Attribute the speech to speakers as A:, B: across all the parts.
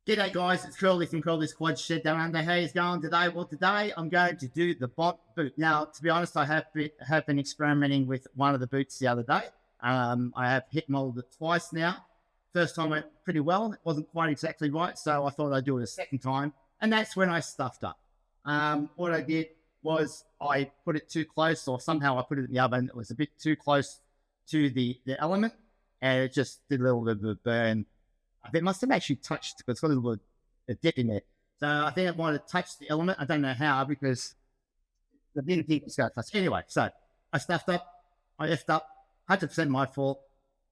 A: G'day guys, it's Curly from Curly's Quad Shed down under. How you going today? Well, today I'm going to do the BONT boot. Now, to be honest, I have been experimenting with one of the boots the other day. I have hit molded it twice now. First time went pretty well. It wasn't quite exactly right, so I thought I'd do it a second time, and that's when I stuffed up. What I did was I put it too close, or somehow I put it in the oven. It was a bit too close to the element, and it just did a little bit of a burn. I think it must have actually touched, because it's got a little bit of a dip in there. So I think it might have touched the element. I don't know how, because the didn't think it's going to touch. Anyway, so I stuffed up. I effed up. 100% my fault.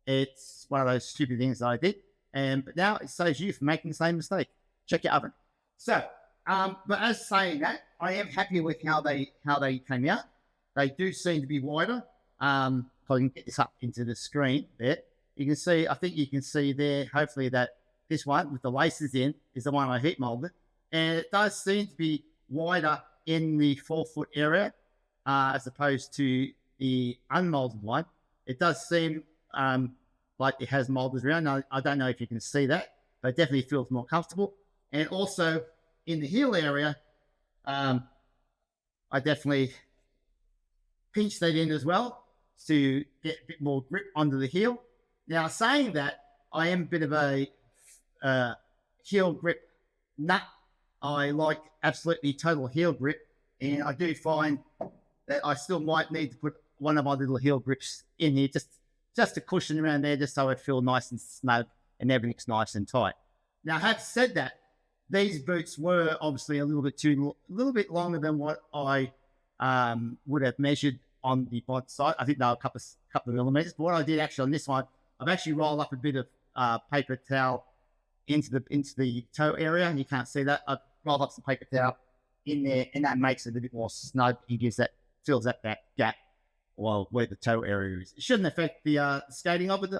A: It's one of those stupid things that I did. But now it saves you from making the same mistake. Check your oven. So, but as saying that, I am happy with how they came out. They do seem to be wider. If I can get this up into the screen there. You can see, I think you can see there, hopefully, that this one with the laces in is the one I heat molded. And it does seem to be wider in the 4-foot area as opposed to the unmolded one. It does seem like it has molders around. Now, I don't know if you can see that, but it definitely feels more comfortable. And also in the heel area, I definitely pinch that in as well to get a bit more grip onto the heel. Now, saying that, I am a bit of a heel grip nut. I like absolutely total heel grip, and I do find that I still might need to put one of my little heel grips in here, just to cushion around there, just so I feel nice and snug and everything's nice and tight. Now, I have said that, these boots were obviously a little bit longer than what I would have measured on the BONT site. I think they were a couple of millimeters. But what I did actually on this one, I've actually rolled up a bit of paper towel into the toe area, and you can't see that. I've rolled up some paper towel in there, and that makes it a bit more snug. It fills that gap where the toe area is. It shouldn't affect the skating of it,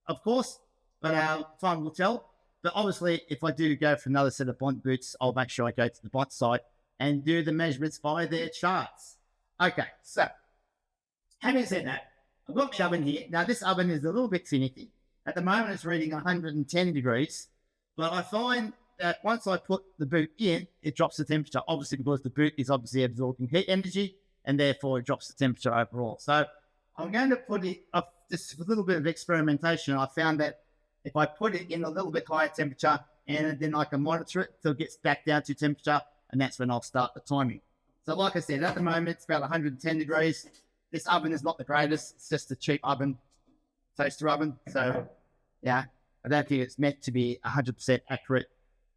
A: of course, but time will tell. But obviously, if I do go for another set of BONT boots, I'll make sure I go to the BONT site and do the measurements by their charts. Okay, so having said that, I've got the oven here. Now, this oven is a little bit finicky. At the moment, it's reading 110 degrees. But I find that once I put the boot in, it drops the temperature, obviously because the boot is obviously absorbing heat energy, and therefore it drops the temperature overall. So I'm going to put it up, just a little bit of experimentation. I found that if I put it in a little bit higher temperature, and then I can monitor it till it gets back down to temperature, and that's when I'll start the timing. So like I said, at the moment, it's about 110 degrees. This oven is not the greatest. It's just a cheap oven, toaster oven. So, yeah, I don't think it's meant to be 100% accurate.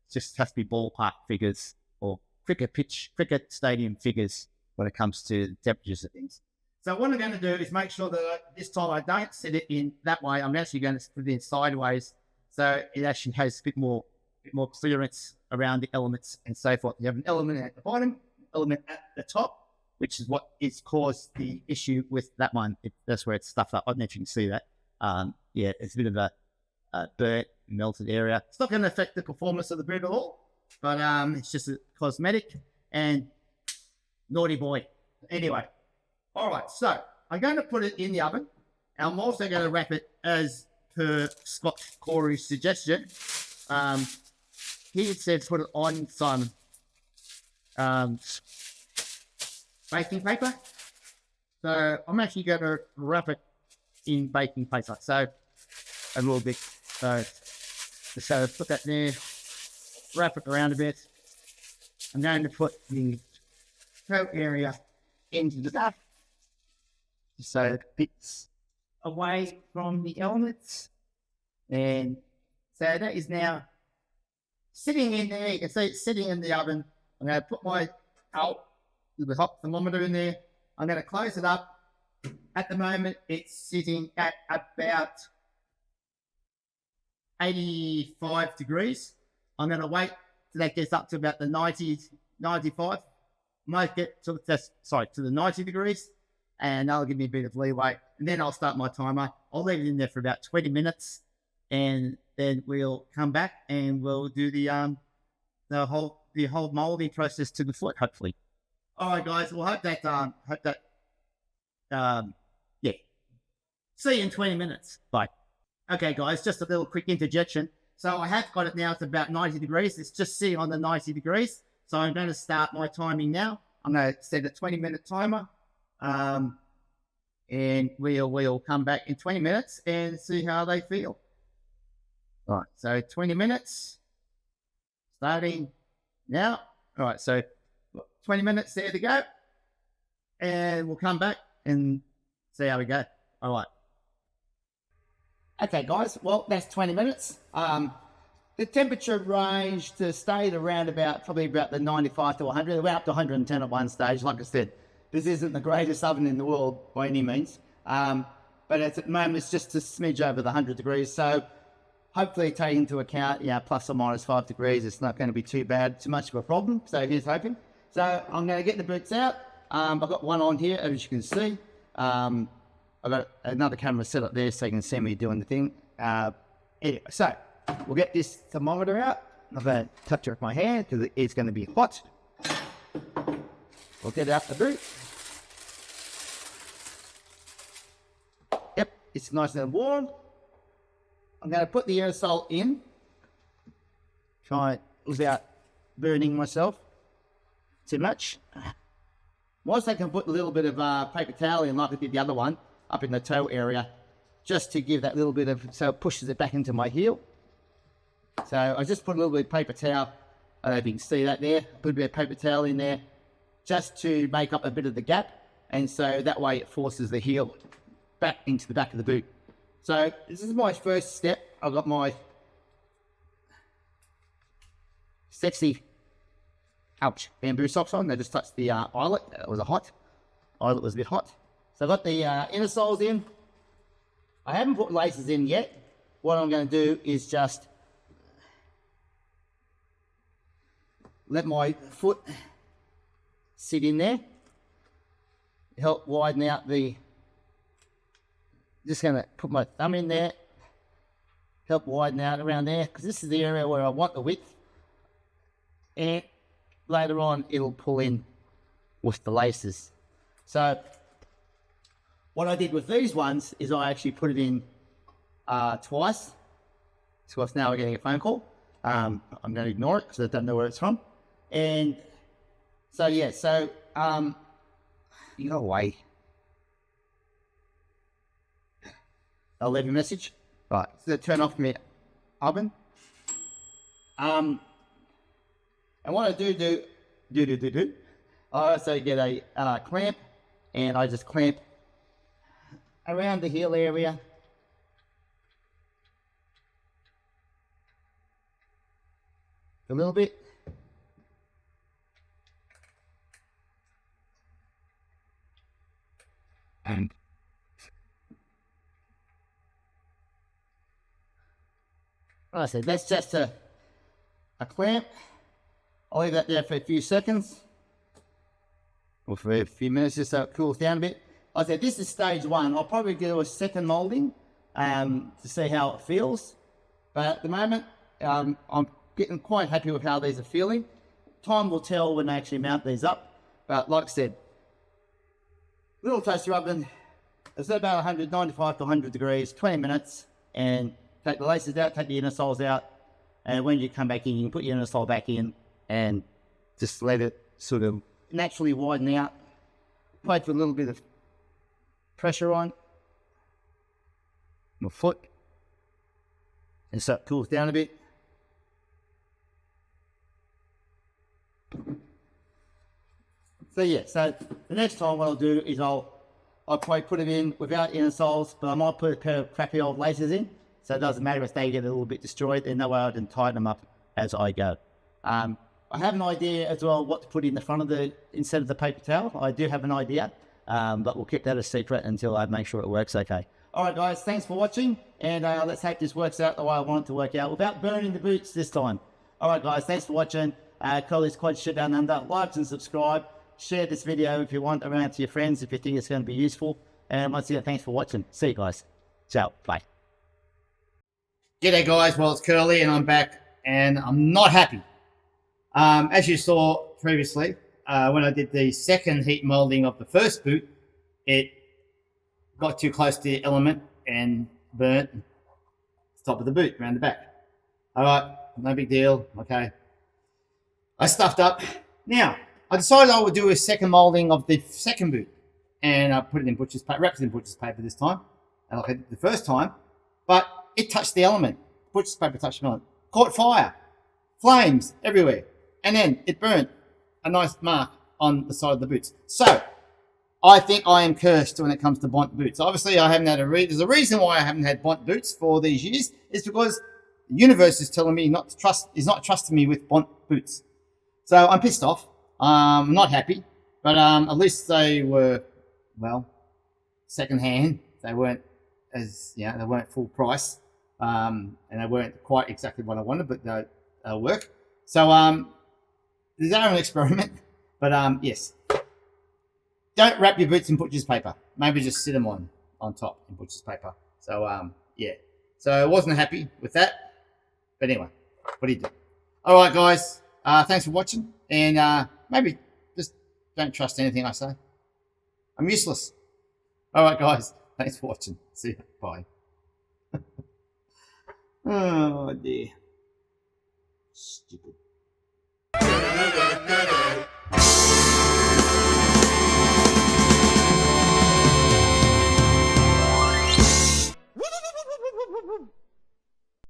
A: It just has to be ballpark figures or cricket stadium figures when it comes to temperatures of things. So what I'm going to do is make sure that this time I don't set it in that way. I'm actually going to put it in sideways, so it actually has a bit more clearance around the elements and so forth. You have an element at the bottom, element at the top, which is what has caused the issue with that one. That's where it's stuffed up. I don't know if you can see that. Yeah, it's a bit of a burnt, melted area. It's not going to affect the performance of the boot at all, but it's just a cosmetic and naughty boy. Anyway, all right, so I'm going to put it in the oven. And I'm also going to wrap it as per Scott Corey's suggestion. He said put it on some baking paper. So I'm actually going to wrap it in baking paper. So a little bit. So put that there, wrap it around a bit. I'm going to put the toe area into the stuff so it fits away from the elements. And so that is now sitting in there. You can see it's sitting in the oven. I'm going to put my the hot thermometer in there. I'm going to close it up. At the moment, it's sitting at about 85 degrees. I'm going to wait till that gets up to about the 90, 95. Might get to the 90 degrees, and that'll give me a bit of leeway. And then I'll start my timer. I'll leave it in there for about 20 minutes, and then we'll come back and we'll do the whole molding process to the foot, hopefully. All right, guys. Well, hope that yeah. See you in 20 minutes. Bye. Okay, guys, just a little quick interjection. So I have got it now to about 90 degrees. It's just sitting on the 90 degrees. So I'm going to start my timing now. I'm going to set a 20-minute timer. And we'll come back in 20 minutes and see how they feel. All right, so 20 minutes, starting now. All right, so 20 minutes there to go. And we'll come back and see how we go. All right. Okay, guys, well, that's 20 minutes. The temperature range to stayed around probably about the 95 to 100. It went up to 110 at one stage. Like I said, this isn't the greatest oven in the world by any means. But at the moment, it's just a smidge over the 100 degrees. So hopefully take into account, plus or minus 5 degrees. It's not going to be too much of a problem. So here's hoping. So I'm going to get the boots out. I've got one on here, as you can see. I've got another camera set up there so you can see me doing the thing. Anyway, so we'll get this thermometer out. I'm going to touch it with my hand because it's going to be hot. We'll get out the boot. Yep, it's nice and warm. I'm going to put the aerosol in. Try it without burning myself too much. Once I can put a little bit of paper towel in like I did the other one, up in the toe area, just to give that little bit of, so it pushes it back into my heel. So I just put a little bit of paper towel. I don't know if you can see that there. Put a bit of paper towel in there just to make up a bit of the gap. And so that way it forces the heel back into the back of the boot. So this is my first step. I've got my sexy, ouch, bamboo socks on. They just touched the eyelet. It was eyelet was a bit hot. So I've got the inner soles in. I haven't put laces in yet. What I'm going to do is just let my foot sit in there. Help widen out the, just going to put my thumb in there. Help widen out around there because this is the area where I want the width. And later on it'll pull in with the laces. So what I did with these ones is I actually put it in twice. So now we're getting a phone call. I'm going to ignore it because I don't know where it's from. And so, yeah, so you go away. I'll leave a message. Right, so turn off my oven. And what I do, I also get a clamp, and I just clamp around the heel area. A little bit. And like I said, that's just a clamp. I'll leave that there for a few seconds. Or for a few minutes just so it cools down a bit. Like I said, this is stage one. I'll probably do a second moulding to see how it feels. But at the moment, I'm getting quite happy with how these are feeling. Time will tell when I actually mount these up. But like I said, little toaster oven. It's at about 195 to 100 degrees, 20 minutes. And take the laces out, take the inner soles out. And when you come back in, you can put your inner sole back in and just let it sort of naturally widen out. Put a little bit of pressure on my foot. And so it cools down a bit. So yeah, so the next time what I'll do is I'll probably put it in without inner soles, but I might put a pair of crappy old laces in, so it doesn't matter if they get a little bit destroyed. There's no way I can tighten them up as I go. I have an idea as well what to put in the front of instead of the paper towel. I do have an idea, but we'll keep that a secret until I make sure it works okay. All right, guys, thanks for watching, and let's hope this works out the way I want it to work out without burning the boots this time. All right, guys, thanks for watching. Call this quad shit down under. Like and subscribe. Share this video if you want around to your friends if you think it's going to be useful. And once again, thanks for watching. See you guys. Ciao. Bye. G'day, guys. Well, it's Curly, and I'm back, and I'm not happy. As you saw previously, when I did the second heat molding of the first boot, it got too close to the element and burnt the top of the boot around the back. All right, no big deal. Okay. I stuffed up. Now, I decided I would do a second moulding of the second boot. And I put it in butcher's paper, wrapped it in butcher's paper this time. And like I did the first time. But it touched the element. Butcher's paper touched the element. Caught fire. Flames everywhere. And then it burnt a nice mark on the side of the boots. So, I think I am cursed when it comes to BONT boots. Obviously, I haven't had there's a reason why I haven't had BONT boots for these years. It's because the universe is telling me not to trust, is not trusting me with BONT boots. So I'm pissed off. I'm not happy, but at least they were, well, second hand. They weren't they weren't full price, and they weren't quite exactly what I wanted, but they'll work. So there's our own experiment, but yes, don't wrap your boots in butcher's paper. Maybe just sit them on top in butcher's paper. So yeah, so I wasn't happy with that, but anyway, what do you do? All right, guys. Thanks for watching, and maybe just don't trust anything I say. I'm useless. All right, guys. Thanks for watching. See you. Bye. Oh, dear. Stupid.